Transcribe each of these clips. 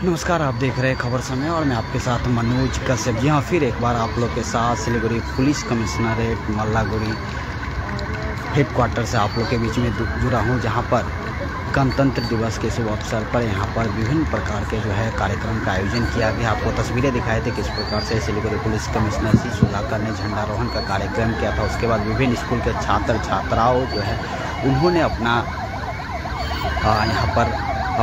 नमस्कार, आप देख रहे हैं खबर समय और मैं आपके साथ मनोज कश्यप। जी हाँ, फिर एक बार आप लोग के साथ Siliguri police commissionerate Mallaguri headquarter से आप लोग के बीच में जुड़ा हूँ, जहाँ पर गणतंत्र दिवस के शुभ अवसर पर यहाँ पर विभिन्न प्रकार के जो है कार्यक्रम का आयोजन किया गया। आपको तस्वीरें दिखाए थे किस प्रकार से सिलीगुड़ी पुलिस कमिश्नर श्री सुधाकर ने झंडारोहण का कार्यक्रम किया था। उसके बाद विभिन्न स्कूल के छात्र छात्राओं जो है उन्होंने अपना यहाँ पर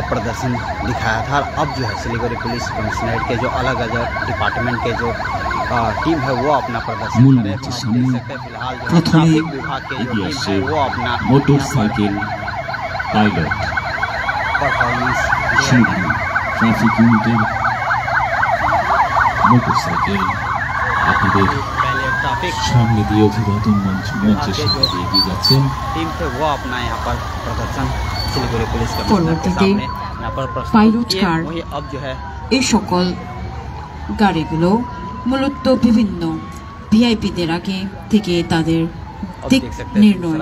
प्रदर्शन दिखाया था। अब जो है सिलीगुड़ी पुलिस कमिश्नरेट के जो अलग अलग डिपार्टमेंट के जो टीम है वो अपना प्रदर्शन फिलहाल ट्रैफिक विभाग के जो टीम है वो अपना मोटरसाइकिल पायलट परफॉर्मेंस ट्रैफिक यूनिटेर मोटरसाइकिल আপনাদের সামনে দিয়ে অভিবাদন মঞ্চের সামনে দিয়ে এগিয়ে যাচ্ছেন टीम थे वो अपना यहाँ पर प्रदर्शन सिलीगुड़ी पुलिस कमिश्नरेट के सामने यहाँ पर पायलट कार वही अब जो है এই সকল গাড়িগুলো মূলত বিভিন্ন ভিআইপিদের আগে থেকে তাদের দিক নির্ণয়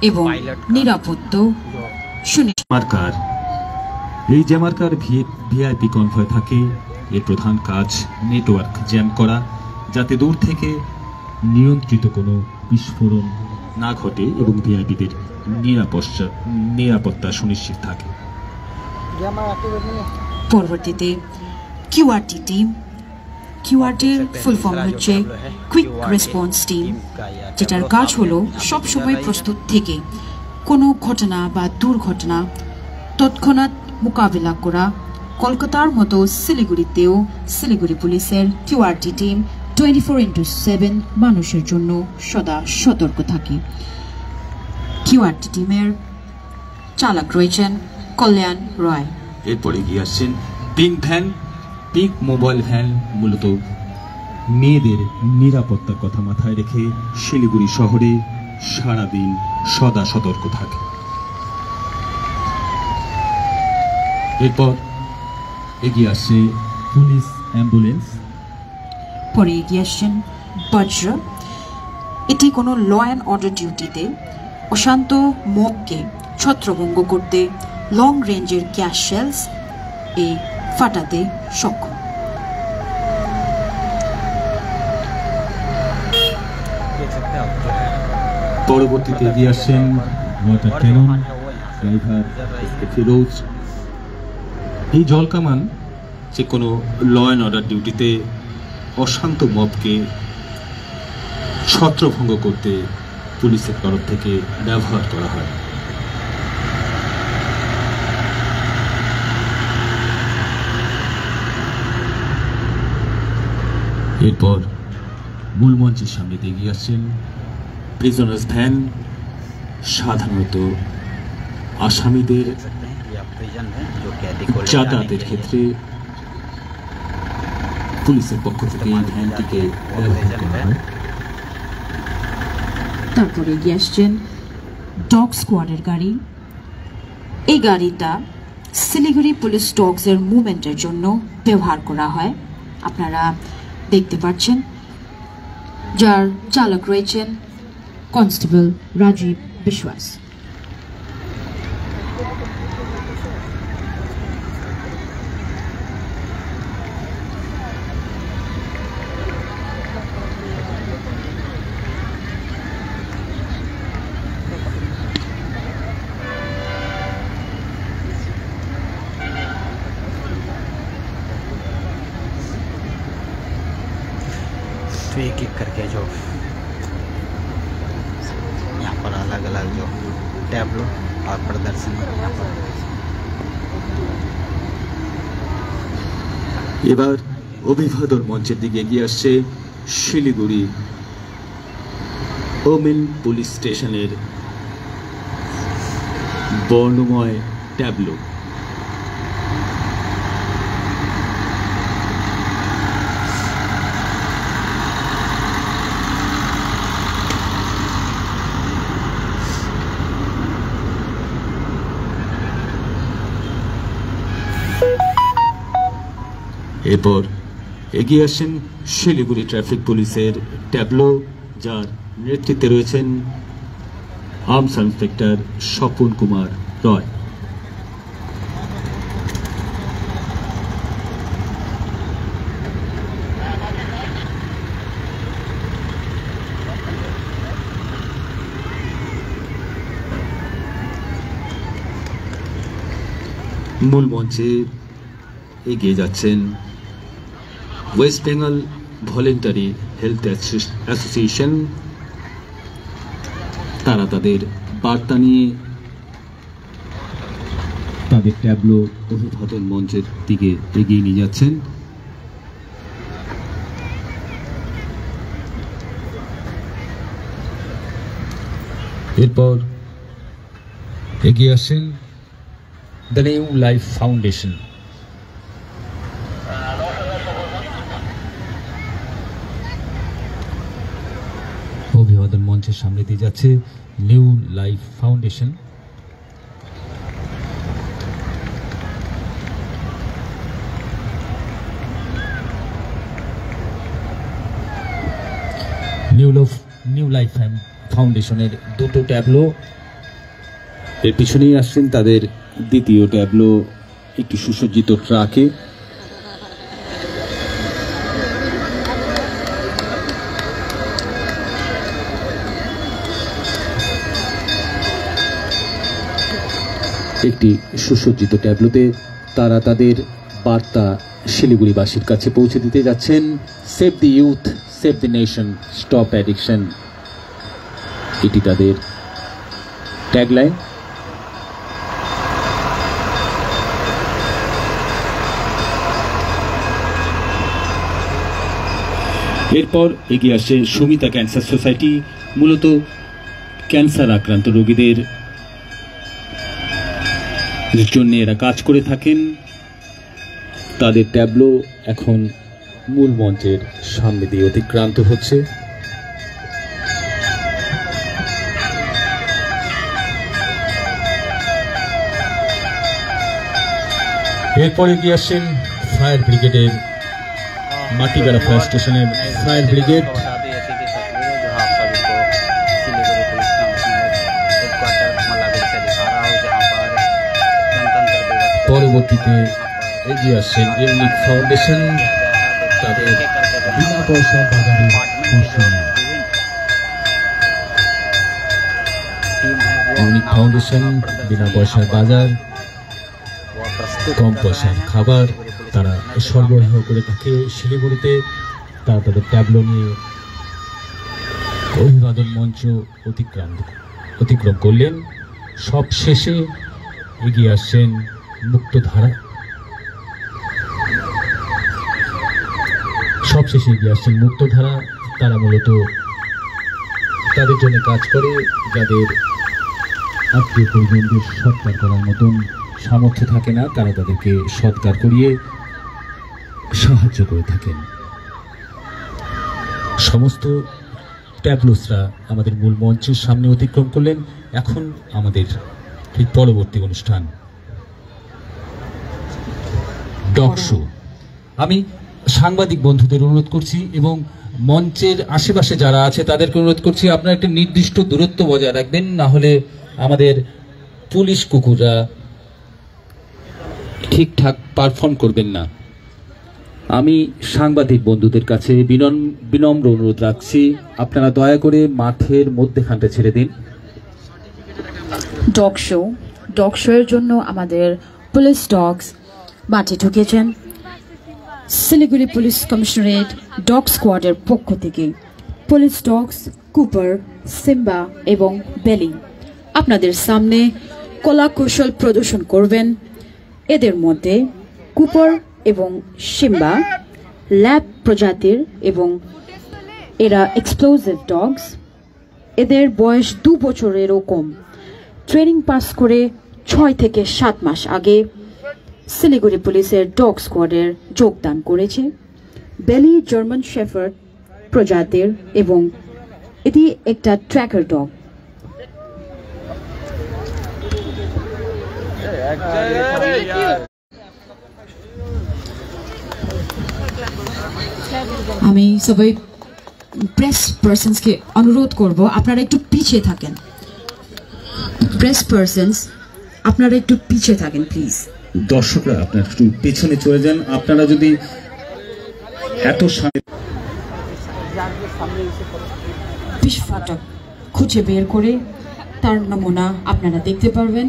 এবং নিরাপত্তা সুনিশ্চিত মার্কার এই যে মার্কার ভিআইপি কনভয় থাকে এর প্রধান কাজ নেটওয়ার্ক জ্যাম করা, যাতে দূর থেকে নিয়ন্ত্রিত কোনো বিস্ফোরণ না ঘটে এবং ভিআইপিদের নিরাপত্তা সুনিশ্চিত থাকে। পরবর্তীতে কিউআরটি টিম, কিউআরটির ফুল ফর্ম হচ্ছে কুইক রেসপন্স টিম, যেটার কাজ হলো সবসময় প্রস্তুত থেকে কোনো ঘটনা বা দুর্ঘটনা তৎক্ষণাৎ মোকাবিলা করা। কলকাতার মতো শিলিগুড়িতেও শিলিগুড়ি পুলিশের কিউআরটি টিম 24/7 মানুষের জন্য সদা সতর্ক থাকে। কিউআরটি টিমের চালক রয়েছেন কল্যাণ রয়। এরপরে গিয়ে আসছেন pink van. Pink mobile van মূলত মেয়েদের নিরাপত্তার কথা মাথায় রেখে শিলিগুড়ি শহরে সারাদিন সদা সতর্ক থাকে। এরপর এগিয়ে আসছে পুলিশ অ্যাম্বুলেন্স। পরে এগিয়ে আসছেন বজ্র। এটি কোনো ল অ্যান্ড অর্ডার ডিউটিতে অশান্ত মবকে ছত্রভঙ্গ করতে লং রেঞ্জের গ্যাস শেলস ফাটাতে সক্ষম। পরবর্তীতে এগিয়ে আসছেন ওয়াটার ক্যানন ড্রাইভার ফিরোজ। এই জল কামান যে কোনো ল অ্যান্ড অর্ডার ডিউটিতে অশান্ত মবকে ছত্রভঙ্গ করতে পুলিশের তরফ থেকে ব্যবহার করা হয়। এরপর মূল মঞ্চের সামনে এগিয়ে আসছেন প্রিজনার্স ভ্যান। সাধারণত আসামিদের যাতায়াতের ক্ষেত্রে পুলিশের পক্ষ থেকে এই ভ্যানটিকে ব্যবহার করা হয়। তারপরে এগিয়ে আসছেন ডগ স্কোয়াডের গাড়ি। এই গাড়িটা শিলিগুড়ি পুলিশ ডগসের মুভমেন্টের জন্য ব্যবহার করা হয়, আপনারা দেখতে পাচ্ছেন, যার চালক রয়েছেন কনস্টেবল রাজীব বিশ্বাস। तो एक एक करके जो यहाँ पर अलग अलग जो टैबलो और प्रदर्शन यहाँ पर এবার অভিবাদন মঞ্চের দিকে এগিয়ে আসছে শিলিগুড়ি ওমেন পুলিশ স্টেশনের বর্ণময় ট্যাবলো। এরপর এগিয়ে আসেন শিলিগুড়ি ট্রাফিক পুলিশের ট্যাবলো, যার নেতৃত্বে রয়েছেন আর্মস ইন্সপেক্টর স্বপন কুমার রয়। মূল মঞ্চে এগিয়ে যাচ্ছেন West Bengal voluntary health association. তারা তাদের বার্তা নিয়ে তাদের ট্যাবলো অভিবাদন মঞ্চের দিকে এগিয়ে নিয়ে যাচ্ছেন। এরপর এগিয়ে আসেন দ্য নিউ লাইফ ফাউন্ডেশন। অভিবাদন মঞ্চের সামনে দিয়ে যাচ্ছে new life foundation. New life ফাউন্ডেশনের দুটো ট্যাবলো, এর পিছনেই আসছেন তাদের দ্বিতীয় ট্যাবলো একটি সুসজ্জিত ট্রাকে। একটি সুসজ্জিত ট্যাবলোতে তারা তাদের বার্তা শিলিগুড়িবাসীর কাছে পৌঁছে দিতে যাচ্ছেন। সেভ দি ইউথ, সেভ দি নেশন, স্টপ অ্যাডিকশন, এটি তাদের ট্যাগলাইন। এরপর এগিয়ে আসে সুমিতা ক্যান্সার সোসাইটি। মূলত ক্যান্সার আক্রান্ত রোগীদের জন্য এরা কাজ করে থাকেন। তাদের ট্যাবলো এখন মূল মঞ্চের সামনে দিয়ে অতিক্রান্ত হচ্ছে। এরপর এগিয়ে আসেন ফায়ার ব্রিগেডের মাটিগাড়া ফায়ার স্টেশনের ফায়ার ব্রিগেড। পরবর্তীতে এগিয়ে আসেন ইউনিক ফাউন্ডেশন, তাদের বিনা পয়সা বাজারে ইউনিক ফাউন্ডেশন বিনা পয়সার বাজার, কম পয়সার খাবার তারা সরবরাহ করে থাকে শিলিগুড়িতে। তারা তাদের ট্যাবলো নিয়ে অভিবাদন মঞ্চ অতিক্রম করলেন। সব শেষে এগিয়ে আসছেন মুক্তধারা। তারা মূলত তাদের জন্য কাজ করে যাদের আত্মীয় পরিজনদের সৎকার করার মতন সামর্থ্য থাকে না, তারা তাদেরকে সৎকার করিয়ে সাহায্য করে থাকেন। সমস্ত ট্যাবলোসরা আমাদের মূল মঞ্চের সামনে অতিক্রম করলেন। এখন আমাদের ঠিক পরবর্তী অনুষ্ঠান ডগ শো। আমি সাংবাদিক বন্ধুদের অনুরোধ করছি এবং মঞ্চের আশেপাশে যারা আছে তাদেরকে অনুরোধ করছি, আপনারা একটা নির্দিষ্ট দূরত্ব বজায় রাখবেন, না হলে আমাদের পুলিশ কুকুররা ঠিকঠাক পারফর্ম করবেন না। আমি সাংবাদিক বন্ধুদের কাছে বিনম্র অনুরোধ রাখছি, আপনারা দয়া করে মাঠের মধ্যেখানটা ছেড়ে দিন। ডগ শো এর জন্য আমাদের পুলিশ ডগস মাঠে ঢুকেছেন। শিলিগুড়ি পুলিশ কমিশনারেট ডগ স্কোয়াডের পক্ষ থেকে পুলিশ ডগস কুপার, সিম্বা এবং বেলি আপনাদের সামনে কলা কৌশল প্রদর্শন করবেন। এদের মধ্যে কুপার এবং সিম্বা ল্যাব প্রজাতির এবং এরা এক্সপ্লোসিভ ডগস। এদের বয়স 2 বছরেরও কম। ট্রেনিং পাস করে 6 থেকে 7 মাস আগে শিলিগুড়ি পুলিশের ডগ স্কোয়াডের যোগদান করেছে। বেলি জার্মান শেফার্ড প্রজাতির এবং এটি একটা ট্র্যাকার ডগ। আমি সবাই প্রেস পার্সনসকে অনুরোধ করব, আপনারা একটু পিছিয়ে থাকেন। প্রেস পার্সনস আপনারা একটু পিছিয়ে থাকেন প্লিজ। দর্শকরা আপনারা একটু পেছনে চলে যান। আপনারা যদি এত বিষ ফাটক খুঁজে বের করে তার নমুনা আপনারা দেখতে পারবেন।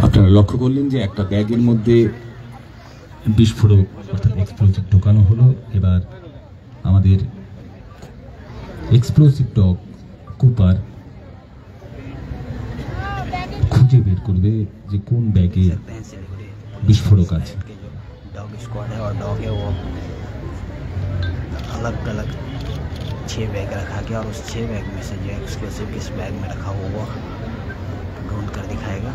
আপনারা লক্ষ্য করলেন যে একটা ব্যাগের মধ্যে বিস্ফোরক অর্থাৎ এক্সপ্লোসিভ ঢোকানো হলো। এবার আমাদের এক্সপ্লোসিভ ডগ কুপার খুঁজে বের করবে যে কোন ব্যাগে বিস্ফোরক আছে। डॉग स्क्वाड है और डॉग है वो अलग अलग 6 बैग रखा गया और उस 6 बैग में से जो एक्सक्लूसिव किस बैग में रखा हुआ वो ढूंढ कर दिखाएगा।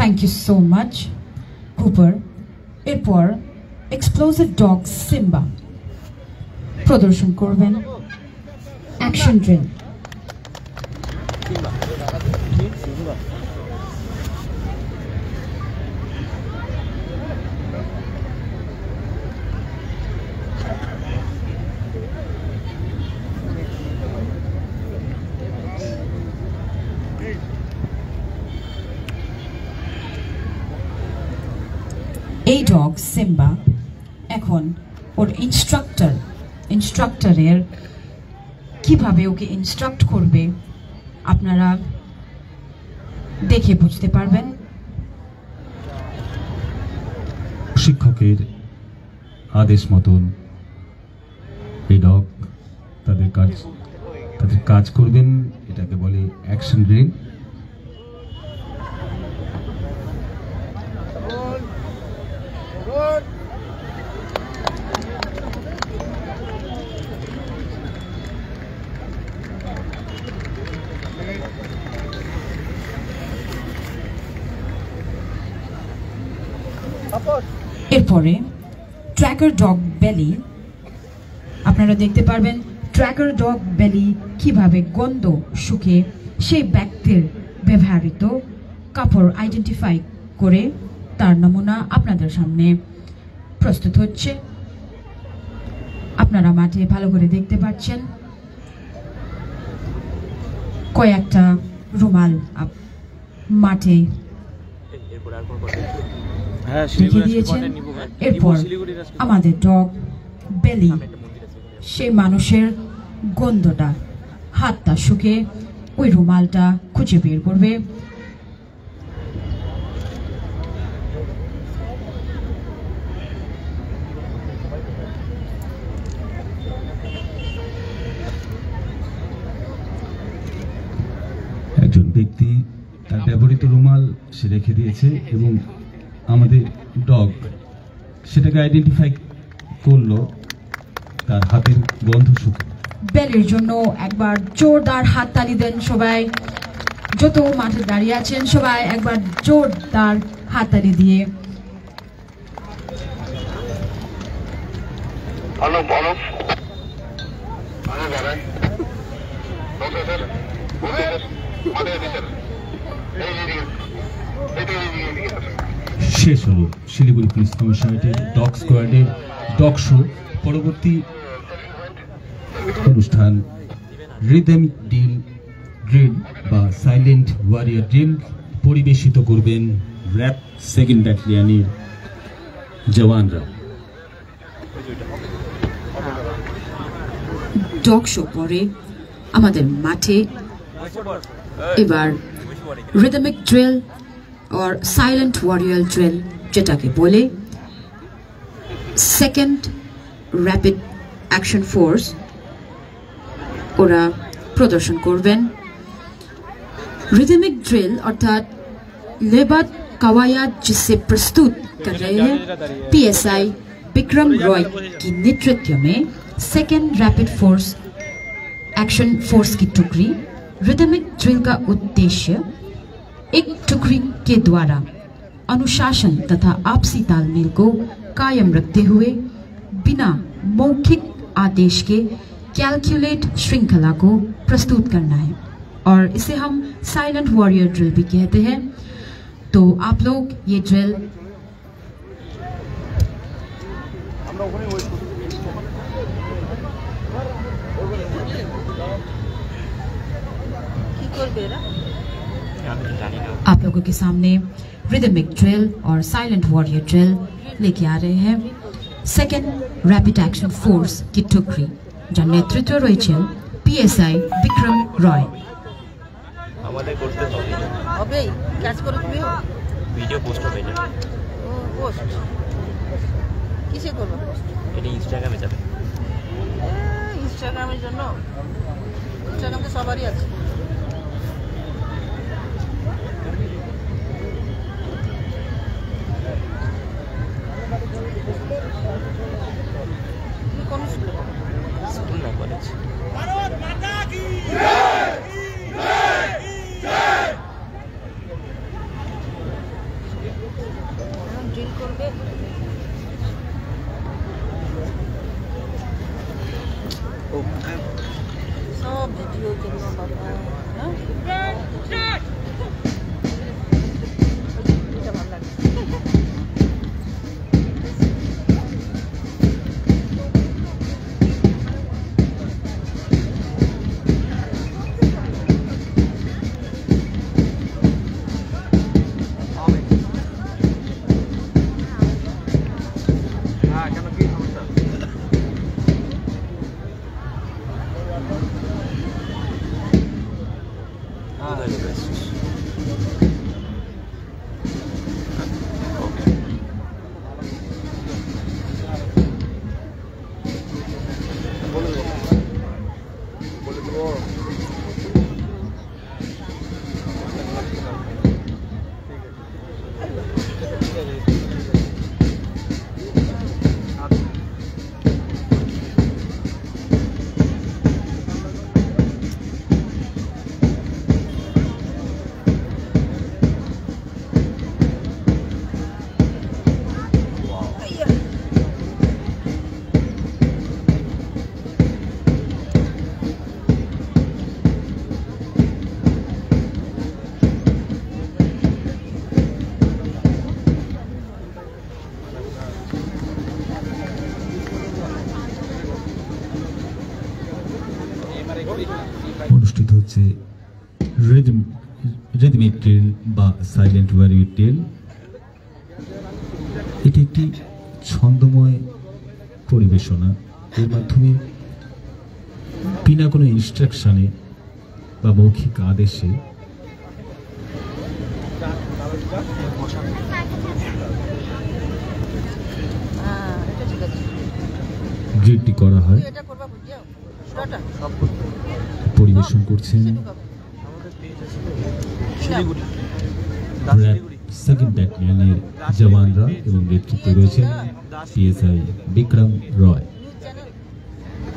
Thank you so much, Cooper. এরপর এক্সপ্লোসিভ ডগ সিম্বা প্রদর্শন করবেন অ্যাকশন ড্রিল। এই ডগ সিম্বা এখন ওর ইনস্ট্রাক্টরের কিভাবে ওকে ইনস্ট্রাক্ট করবে আপনারা দেখে বুঝতে পারবেন। শিক্ষকের আদেশ মতন এই ডগ তাদের কাজ করবেন। এটাকে বলে অ্যাকশন ড্রিল। এরপরে ট্র্যাকার ডগ বেলি আপনারা দেখতে পারবেন ট্র্যাকার ডগ বেলি কিভাবে গন্ধ শুকে সেই ব্যক্তির ব্যবহৃত কাপড় আইডেন্টিফাই করে তার নমুনা আপনাদের সামনে প্রস্তুত হচ্ছে। আপনারা মাঠে ভালো করে দেখতে পাচ্ছেন কয়েকটা রুমাল মাঠে রেখে দিয়েছেন। এরপর আমাদের ডগ বেলি সেই মানুষের গন্ধটা হাতটা শুকে ওই রুমালটা খুঁজে বের করবে। একজন ব্যক্তি তার ব্যবহৃত রুমাল সে রেখে দিয়েছে এবং আমাদের ডগ সেটাকে আইডেন্টিফাই করলো তার হাতের গন্ধ শুকে। বেলির জন্য একবার জোরদার হাততালি দেন সবাই। যত মাঠে দাঁড়িয়ে আছেন সবাই একবার জোরদার হাততালি দিয়ে শেষ হলো শিলিগুড়ি পুলিশ কমিশনারেটের ডগ স্কোয়াডের ডগ শো। পরবর্তী অনুষ্ঠান রিদমিক ড্রিল বা সাইলেন্ট ওয়ারিয়ার ড্রিল পরিবেশিত করবেন র্যাব 2nd ব্যাটালিয়নের জওয়ানরা। ডগ শো পরে আমাদের মাঠে এবার রিদমিক ড্রিল और साइलेंट वॉरियर ड्रिल যেটাকে বলে 2nd র্যাপিড অ্যাকশন ফোর্স ওরা প্রদর্শন করবেন। रिदमिक ड्रिल अर्थात लेबाद कवायद जिसे प्रस्तुत कर रहे हैं पीएसआई विक्रम रॉय की नेतृत्व में 2nd rapid force action force की टुकड़ी। रिदमिक ड्रिल का उद्देश्य एक टुकड़ी के द्वारा अनुशासन तथा आपसी तालमेल को कायम रखते हुए बिना मौखिक आदेश के कैलकुलेट श्रृंखला को प्रस्तुत करना है और इसे हम साइलेंट वॉरियर ड्रिल भी कहते हैं। तो आप लोग ये ड्रिल आप लोगों के सामने रिदमिक ड्रिल और साइलेंट वॉरियर ड्रिल लेके आ रहे हैं सेकेंड रैपिड एक्शन फोर्स की टुकड़ी, যার নেতৃত্বে রয়েছেন পিএসআই বিক্রম রয়। আমাদের করতে হবে কাজ করে তুমি ভিডিও পোস্ট হবে এটা ও পোস্ট কিসে করব এটা ইনস্টাগ্রামে যাবে ইনস্টাগ্রামের জন্য ইনস্টাগ্রাম তো সবারই আছে কোন স্কুল না কলেজ ভারত মাতা কি জয় জয় জয় ড্রিল করবে সব ভিডিও জন্য বাবা হ্যাঁ এটা ভালো লাগে অনুষ্ঠিত হচ্ছে রিদমিক ড্রিল বা সাইলেন্ট ওয়ারিয়র ড্রিল। এটি একটি ছন্দময় পরিবেশনা, এর মাধ্যমে বিনা কোনো ইনস্ট্রাকশনে বা মৌখিক আদেশে ড্রিলটি করা হয়। পরিবেশন করছেন সেকেন্ড ব্যাটালিয়নের জওয়ানরা এবং নেতৃত্বে রয়েছেন পিএসআই বিক্রম রয়।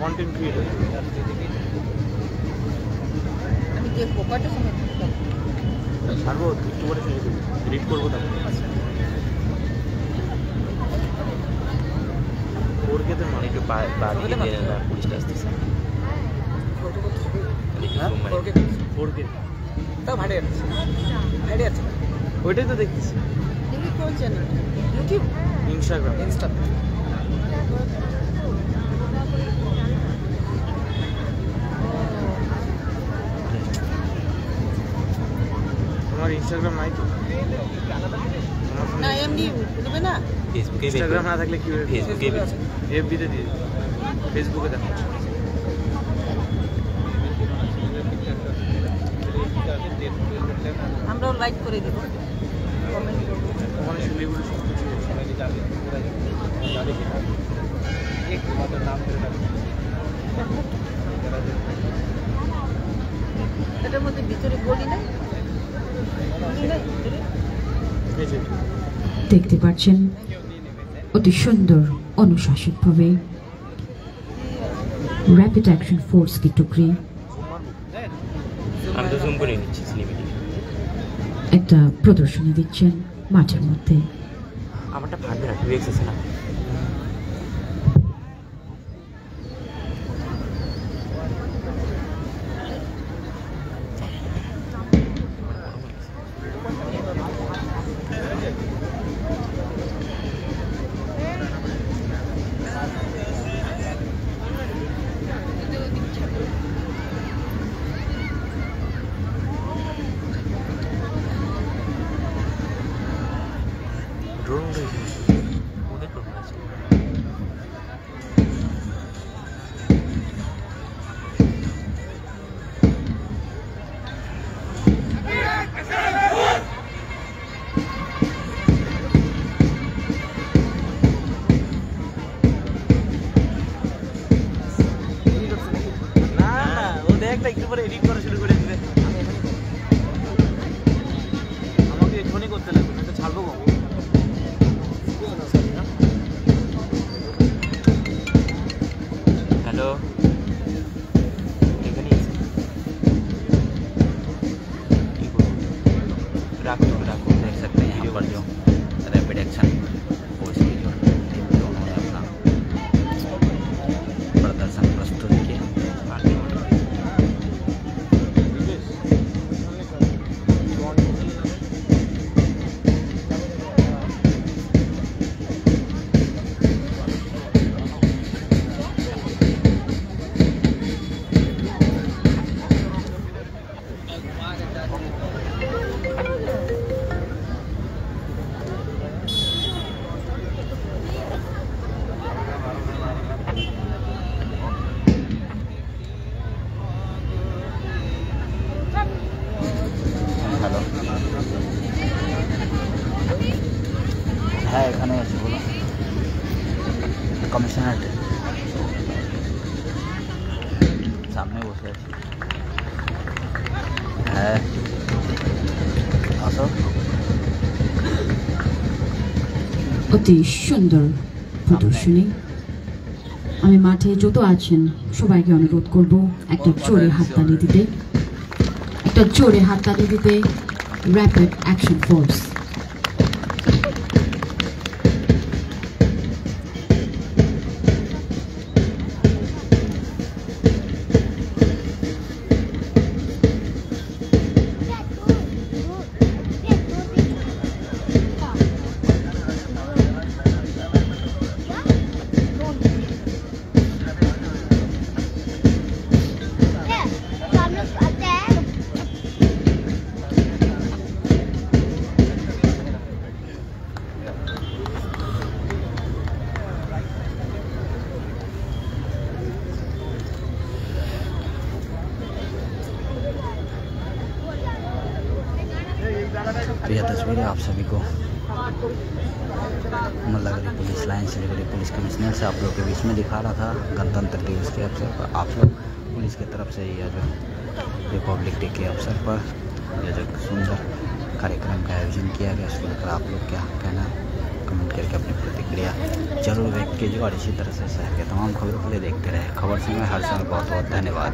কন্টেন্ট ক্রিয়েটর আমি যে পোকাটা সময় ছাড়বো একটু করে এডিট করবো তারপর ওরকে তো মানে একটু বাড়িয়ে দিয়ে না পুলিশটা আসতেছে ওরকে তাও ভাড়ে আছে ভাড়ে আছে ওইটাই তো দেখতেছি কোন চ্যানেল ইউটিউব ইনস্টাগ্রাম তোমার ইনস্টাগ্রাম নাই তো না এমডি দেবে না ফেসবুকে ইনস্টাগ্রাম না থাকলে কি হবে ফেসবুকে এফবিতে দিয়ে ফেসবুকে দেখো আমরাও লাইক করে দেব কমেন্ট করব ওখানে শিলিগুড়ি সব কিছু সবাইকে জানে জানে কি এক তোমাদের নাম করে রাখো এটার মধ্যে ভিতরে বডি নাই দেখতে পাচ্ছেন অতি সুন্দর অনুশাসিতভাবে র্যাপিড অ্যাকশন ফোর্স কি টুকরি একটা প্রদর্শনী দিচ্ছেন মাঠের মধ্যে। আমারটা ভাববে না টুয়েক্স আছে না একটা একটু পরে এডিট করা শুরু করে দিবে। আমাকে এখনই করতে লাগবে, না তো ছাড়বো কখন? হ্যালো, এখানেই আছি। কি করবো? রাখো রাখো। देख सकते हैं यहाँ पर जो रैपिड एक्शन फोर्स की जो टीम जो उन्होंने अपना प्रदर्शन प्रस्तुत किया। হ্যালো, হ্যাঁ এখানে আছি, বলো। কমিশনার সামনে বসে আছি। হ্যাঁ আসো। অতি সুন্দর প্রদর্শনী। আমি মাঠে যত আছেন সবাইকে অনুরোধ করব একটা জোরে হাততালি দিতে, একটা জোরে হাততালি দিতে র্যাপিড অ্যাকশন ফোর্স। तो यह तस्वीरें आप सभी को Mallagarhi police line Siliguri police commissioner से आप लोग के बीच में दिखा रहा था। गणतंत्र दिवस के अवसर पर आप लोग पुलिस की तरफ से यह जो रिपब्लिक डे के अवसर पर यह जो सुंदर कार्यक्रम का आयोजन किया गया, उसको लेकर आप लोग क्या कहना कमेंट करके अपनी प्रतिक्रिया जरूर व्यक्त कीजिए। और इसी तरह से शहर के तमाम खबरों के लिए देखते रहे खबर समय हर समय। बहुत बहुत धन्यवाद।